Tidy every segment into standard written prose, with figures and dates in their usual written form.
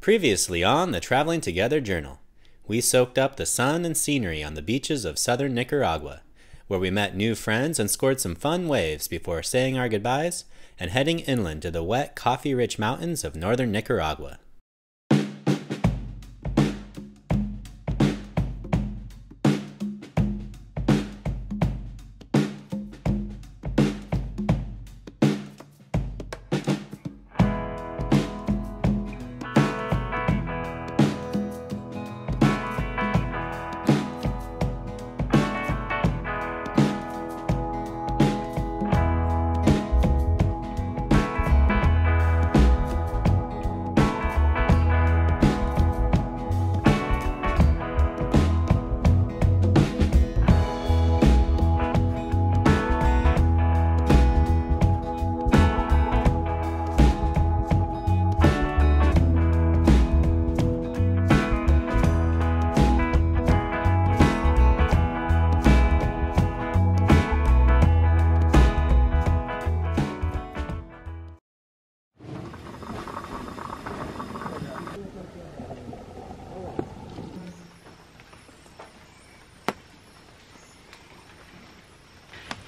Previously on the Traveling Together Journal, we soaked up the sun and scenery on the beaches of southern Nicaragua, where we met new friends and scored some fun waves before saying our goodbyes and heading inland to the wet, coffee-rich mountains of northern Nicaragua.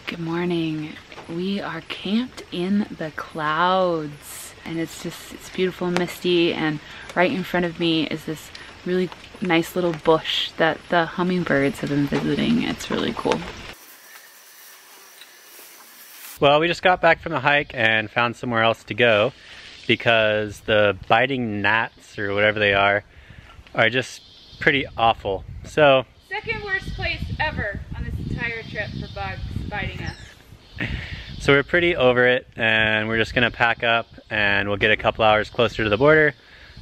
Good morning. We are camped in the clouds and it's beautiful and misty, and right in front of me is this really nice little bush that the hummingbirds have been visiting. It's really cool. Well, we just got back from the hike and found somewhere else to go because the biting gnats, or whatever they are just pretty awful. So, second worst place ever on this entire trip for bugs biting us. So we're pretty over it, and we're just gonna pack up and we'll get a couple hours closer to the border,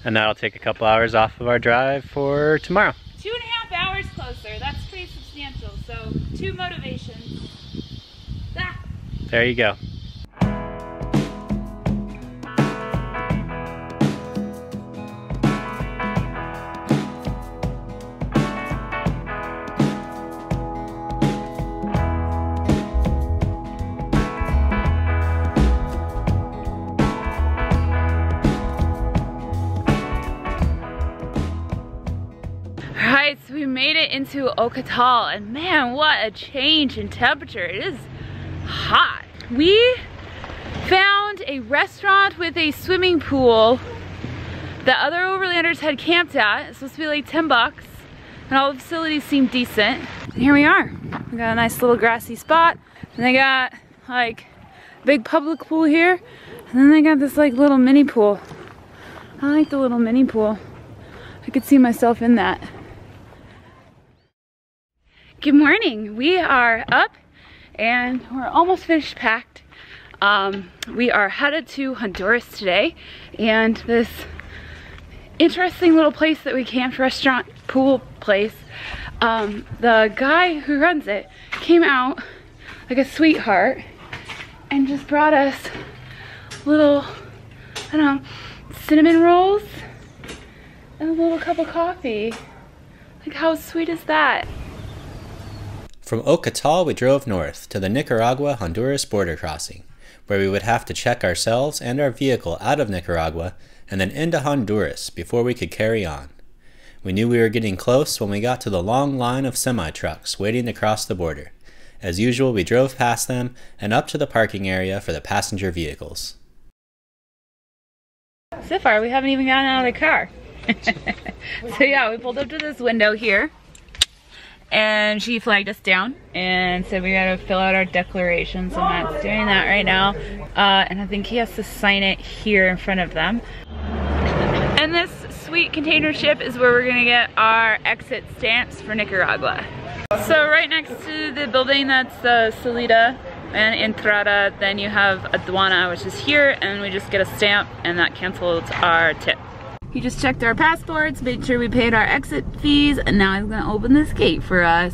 and that'll take a couple hours off of our drive for tomorrow. 2.5 hours closer, that's pretty substantial. So 2 motivations. Ah. There you go. Alright, so we made it into Ocotal, and man, what a change in temperature. It is hot. We found a restaurant with a swimming pool that other overlanders had camped at. It's supposed to be like 10 bucks, and all the facilities seem decent. And here we are. We got a nice little grassy spot, and they got like a big public pool here, and then they got this like little mini pool. I like the little mini pool. I could see myself in that. Good morning. We are up and we're almost finished packed. We are headed to Honduras today, and this interesting little place that we camped, restaurant pool place, the guy who runs it came out like a sweetheart and just brought us little, I don't know, cinnamon rolls and a little cup of coffee. Like, how sweet is that? From Ocotal, we drove north to the Nicaragua-Honduras border crossing, where we would have to check ourselves and our vehicle out of Nicaragua and then into Honduras before we could carry on. We knew we were getting close when we got to the long line of semi-trucks waiting to cross the border. As usual, we drove past them and up to the parking area for the passenger vehicles. So far, we haven't even gotten out of the car. So yeah, we pulled up to this window here, and she flagged us down and said we gotta fill out our declaration, so Matt's doing that right now. And I think he has to sign it here in front of them. And this sweet container ship is where we're gonna get our exit stamps for Nicaragua. So right next to the building that's Salida and Entrada, then you have Aduana, which is here, and we just get a stamp and that cancels our tip. He just checked our passports, made sure we paid our exit fees, and now he's gonna open this gate for us.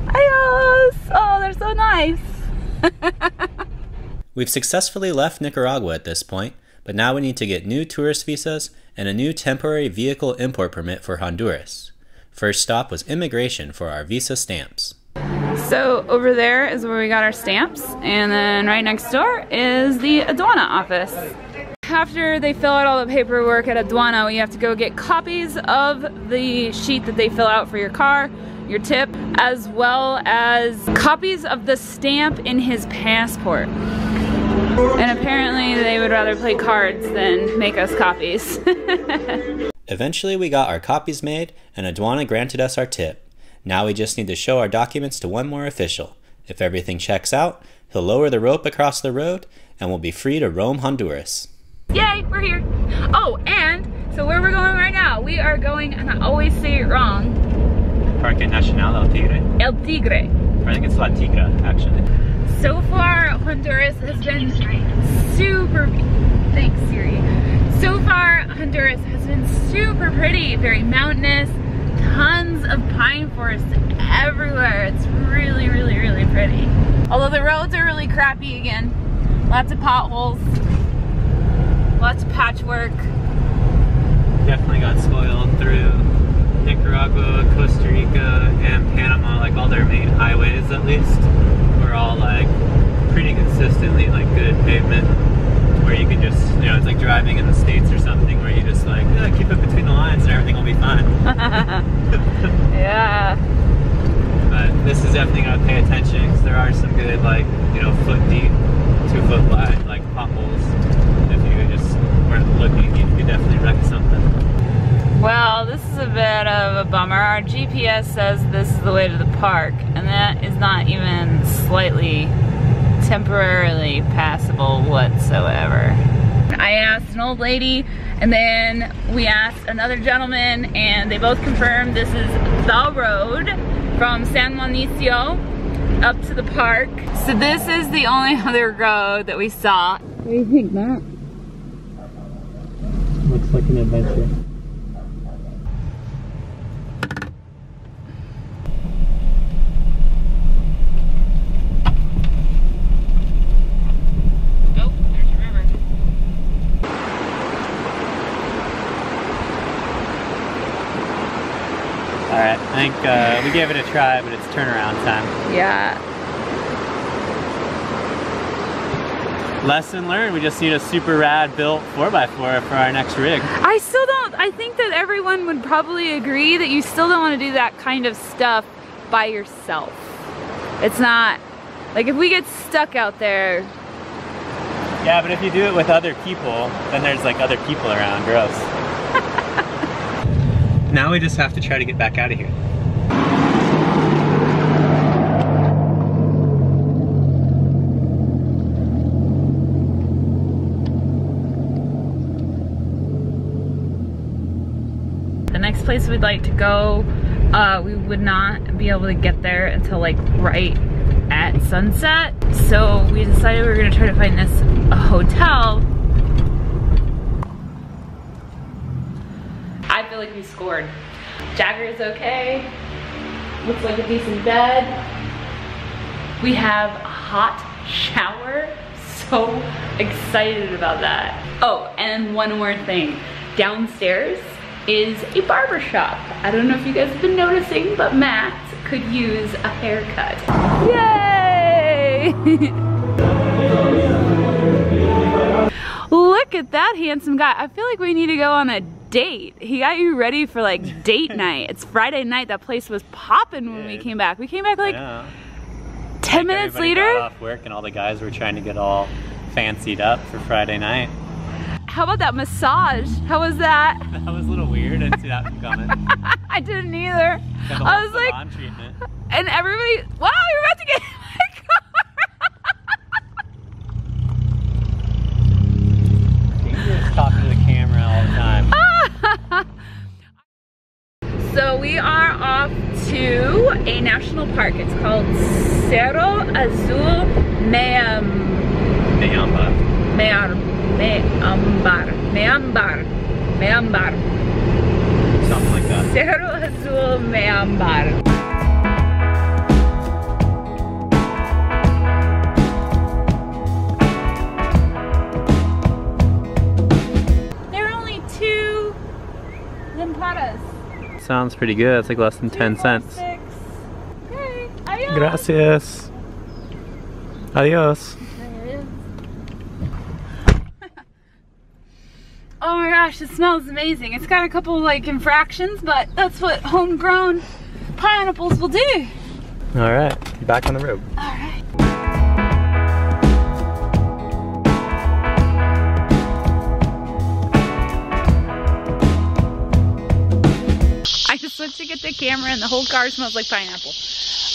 Adios! Oh, they're so nice. We've successfully left Nicaragua at this point, but now we need to get new tourist visas and a new temporary vehicle import permit for Honduras. First stop was immigration for our visa stamps. So over there is where we got our stamps, and then right next door is the Aduana office. After they fill out all the paperwork at Aduana, you have to go get copies of the sheet that they fill out for your car, your tip, as well as copies of the stamp in his passport. And apparently they would rather play cards than make us copies. Eventually we got our copies made, and Aduana granted us our tip. Now we just need to show our documents to one more official. If everything checks out, he'll lower the rope across the road, and we'll be free to roam Honduras. Yay, we're here. Oh, and so where we're going right now, we are going, and I always say it wrong, Parque Nacional El Tigre. El Tigre. I think it's La Tigra, actually. So far, Honduras has been super, thanks Siri. So far, Honduras has been super pretty, very mountainous, tons of pine forests everywhere. It's really, really, really pretty. Although the roads are really crappy again. Lots of potholes, lots of patchwork. Definitely got spoiled through Nicaragua, Costa Rica, and Panama, like all their main highways at least, were all like pretty consistently like good pavement, where you can just, you know, it's like driving in the States or something where you just like, yeah, keep it between the lines and everything will be fine. Yeah. But this is definitely gotta pay attention, because there are some good, like, you know, foot deep, 2 foot wide, like potholes. If you just weren't looking, you could definitely wreck something. Well, this is a bit of a bummer. Our GPS says this is the way to the park, and that is not even slightly temporarily passable whatsoever. I asked an old lady, and then we asked another gentleman, and they both confirmed this is the road from San Juanicio up to the park. So this is the only other road that we saw. What do you think, Matt? Looks like an adventure. Alright, I think we gave it a try, but it's turnaround time. Yeah. Lesson learned, we just need a super rad built 4x4 for our next rig. I think that everyone would probably agree that you still don't want to do that kind of stuff by yourself. It's not, like if we get stuck out there. Yeah, but if you do it with other people, then there's like other people around, gross. Now we just have to try to get back out of here. The next place we'd like to go, we would not be able to get there until like right at sunset. So we decided we were gonna try to find this a hotel. I feel like we scored. Jagger is okay. Looks like a decent bed. We have a hot shower. So excited about that. Oh, and one more thing. Downstairs is a barber shop. I don't know if you guys have been noticing, but Matt could use a haircut. Yay! Look at that handsome guy. I feel like we need to go on a date. He got you ready for like date night. It's Friday night. That place was popping when we came back. We came back like 10 minutes later. Got off work and all the guys were trying to get all fancied up for Friday night. How about that massage? How was that? That was a little weird. I didn't see that coming. I didn't either. I was like, treatment. And everybody, wow, you're about to get in my car. Dangerous talking to the camera all the time. So we are off to a national park. It's called Cerro Azul Mayamba. Mayambar. Something like that. Cerro Azul Mayambar. There are only 2 Limparas. Sounds pretty good. It's like less than 10 cents. 6. Okay, adios. Gracias. Adios. Oh my gosh, it smells amazing. It's got a couple like infractions, but that's what homegrown pineapples will do. All right, back on the road. All right. I just went to get the camera and the whole car smells like pineapple.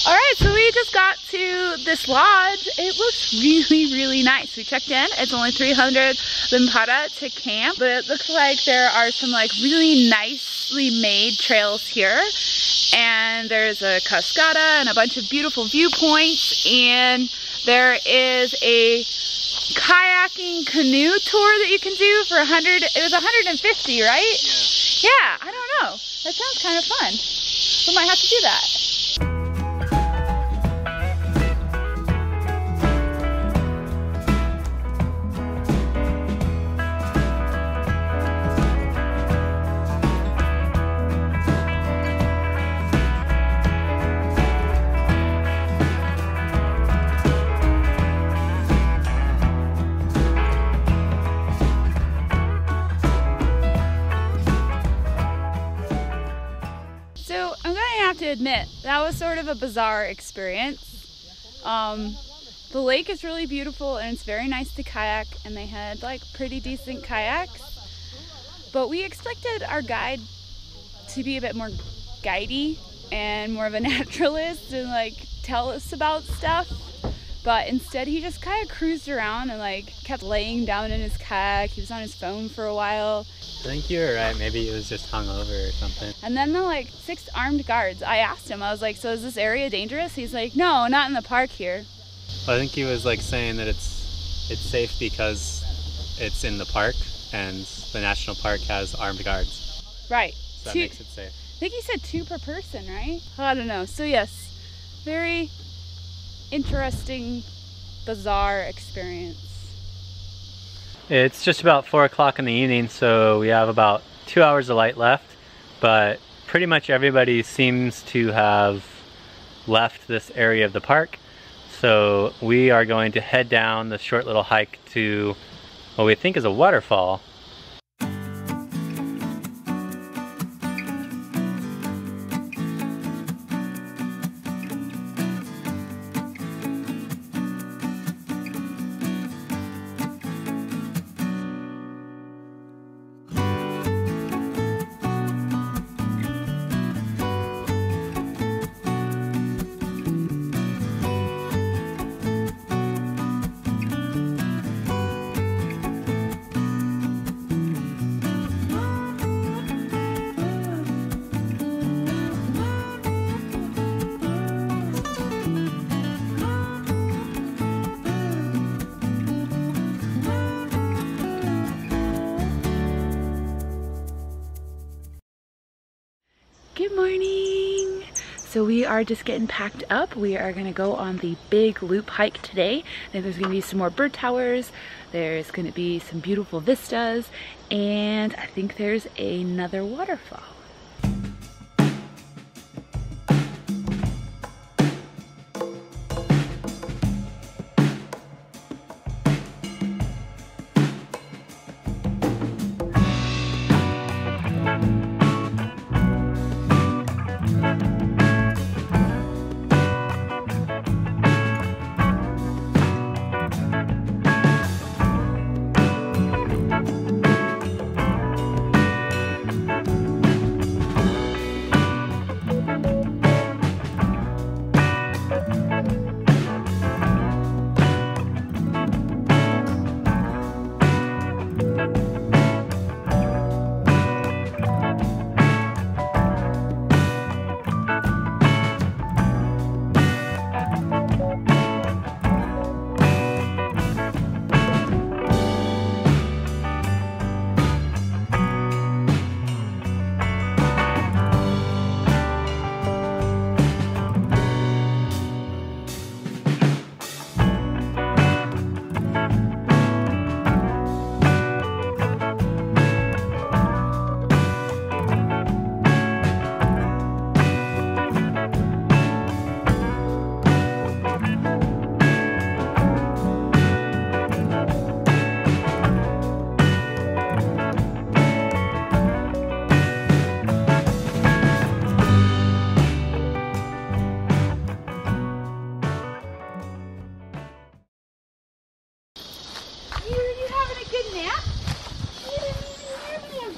All right, so we just got to this lodge. It looks really, really nice. We checked in. It's only 300 Limpada to camp, but it looks like there are some like really nicely made trails here. And there's a cascada and a bunch of beautiful viewpoints. And there is a kayaking canoe tour that you can do for 100. It was 150, right? Yeah, I don't know. That sounds kind of fun. We might have to do that. So I'm gonna have to admit, that was sort of a bizarre experience. The lake is really beautiful and it's very nice to kayak, and they had like pretty decent kayaks. But we expected our guide to be a bit more guidey and more of a naturalist and like tell us about stuff. But instead he just kind of cruised around and like kept laying down in his kayak. He was on his phone for a while. I think you were right. Maybe it was just hungover or something. And then the like 6 armed guards, I asked him, I was like, so is this area dangerous? He's like, no, not in the park here. Well, I think he was like saying that it's safe because it's in the park and the national park has armed guards. Right. So that makes it safe. I think he said 2 per person, right? I don't know. So yes, very interesting, bizarre experience. It's just about 4 o'clock in the evening, so we have about 2 hours of light left, but pretty much everybody seems to have left this area of the park. So we are going to head down the short little hike to what we think is a waterfall. Good morning! So we are just getting packed up. We are gonna go on the big loop hike today. And there's gonna be some more bird towers. There's gonna be some beautiful vistas. And I think there's another waterfall.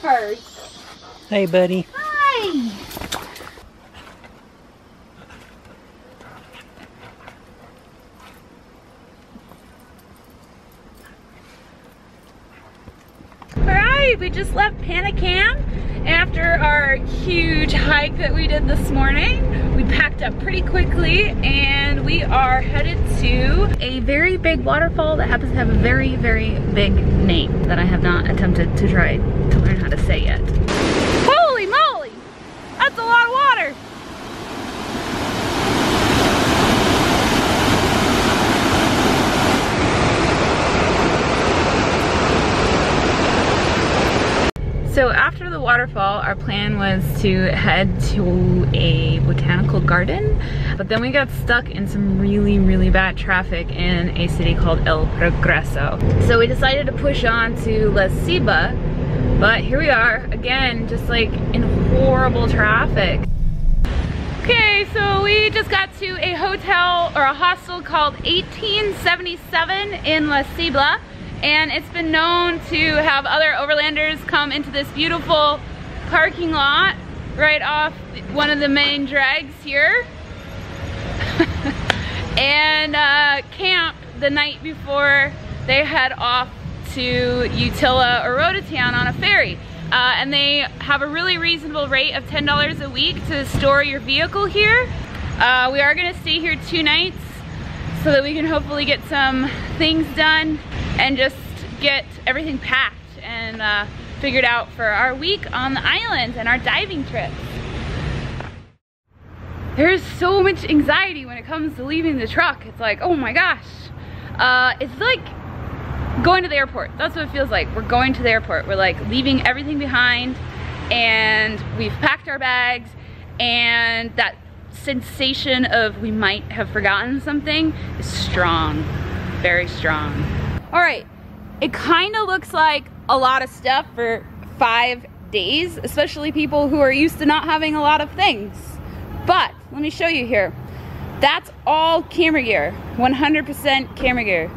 cars. Hey, buddy. Hi. Alright, we just left Panacam after our huge hike that we did this morning. We packed up pretty quickly and we are headed to a very big waterfall that happens to have a very, very big name that I have not attempted to try to learn how to say yet. Holy moly! That's a lot of water! So after the waterfall, our plan was to head to a botanical garden, but then we got stuck in some really, really bad traffic in a city called El Progreso. So we decided to push on to La Ceiba, but here we are, again, just like in horrible traffic. Okay, so we just got to a hotel or a hostel called 1877 in La Ceiba. And it's been known to have other overlanders come into this beautiful parking lot right off one of the main drags here and camp the night before they head off to Utila or Rototown on a ferry. And they have a really reasonable rate of $10 a week to store your vehicle here. We are gonna stay here 2 nights so that we can hopefully get some things done and just get everything packed and figured out for our week on the island and our diving trip. There's so much anxiety when it comes to leaving the truck. It's like, oh my gosh. It's like going to the airport. That's what it feels like. We're going to the airport. We're like leaving everything behind and we've packed our bags, and that sensation of we might have forgotten something is strong, very strong. All right, it kind of looks like a lot of stuff for 5 days, especially people who are used to not having a lot of things. But let me show you here. That's all camera gear, 100% camera gear.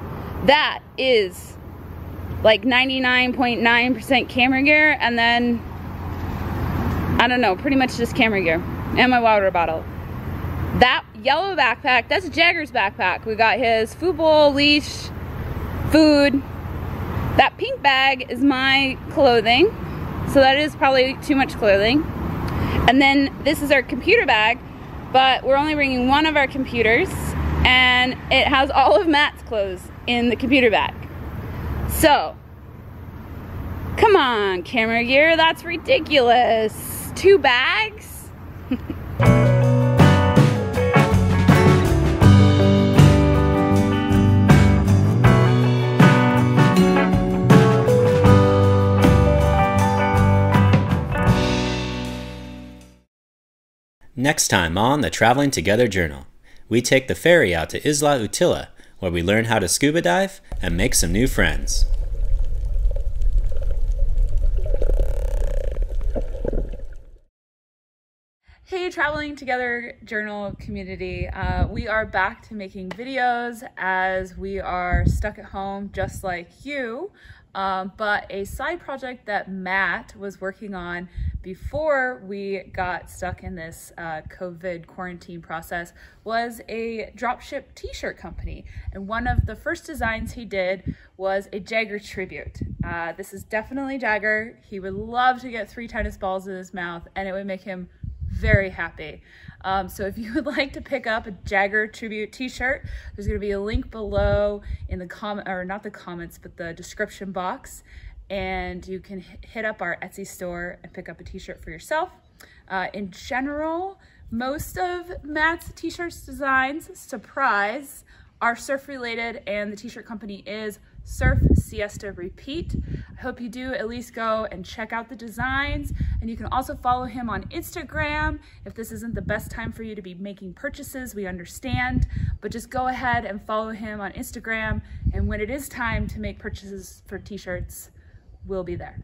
That is like 99.9% camera gear, and then, I don't know, pretty much just camera gear and my water bottle. That yellow backpack, that's Jagger's backpack. We got his food bowl, leash, food. That pink bag is my clothing, so that is probably too much clothing. And then this is our computer bag, but we're only bringing one of our computers, and it has all of Matt's clothes in the computer bag. So, come on, camera gear, that's ridiculous. 2 bags? Next time on the Traveling Together Journal, we take the ferry out to Isla Utila, where we learn how to scuba dive and make some new friends. Hey, Traveling Together Journal community. We are back to making videos as we are stuck at home just like you. But a side project that Matt was working on before we got stuck in this COVID quarantine process was a dropship t-shirt company. And one of the first designs he did was a Jagger tribute. This is definitely Jagger. He would love to get 3 tennis balls in his mouth, and it would make him very happy. So if you would like to pick up a Jagger tribute t-shirt, there's going to be a link below in the the description box, and you can hit up our Etsy store and pick up a t-shirt for yourself. In general, most of Matt's t-shirts designs, surprise, are surf related, and the t-shirt company is Surf Siesta Repeat. I hope you do at least go and check out the designs, and you can also follow him on Instagram. If this isn't the best time for you to be making purchases, we understand, but just go ahead and follow him on Instagram, and when it is time to make purchases for t-shirts, we'll be there.